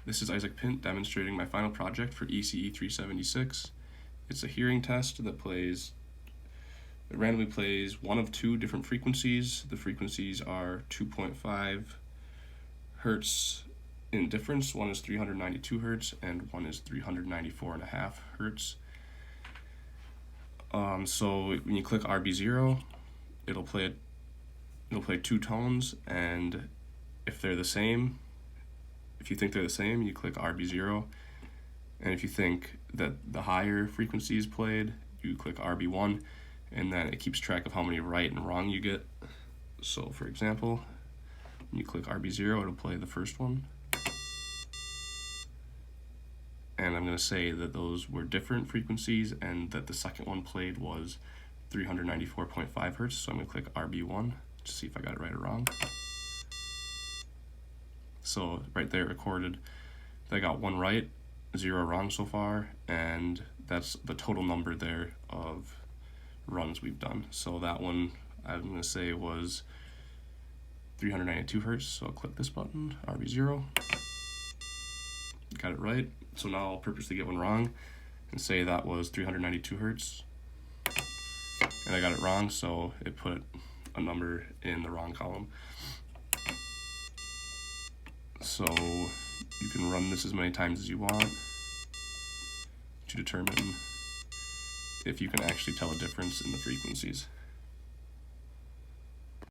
This is Isaac Pint demonstrating my final project for ECE 376. It's a hearing test that randomly plays one of two different frequencies. The frequencies are 2.5 hertz in difference. One is 392 hertz and one is 394.5 hertz. So when you click RB0, it'll play two tones, and if they're the same, if you think they're the same, you click RB0, and if you think that the higher frequency is played, you click RB1, and then it keeps track of how many right and wrong you get. So for example, when you click RB0, it'll play the first one, and I'm going to say that those were different frequencies and that the second one played was 394.5 hertz, so I'm going to click RB1 to see if I got it right or wrong. So right there it recorded that I got one right, 0 wrong so far, and that's the total number there of runs we've done. So that one I'm going to say was 392 hertz, so I'll click this button, RB0. Got it right. So now I'll purposely get one wrong and say that was 392 hertz. And I got it wrong, so it put a number in the wrong column. So you can run this as many times as you want to determine if you can actually tell a difference in the frequencies.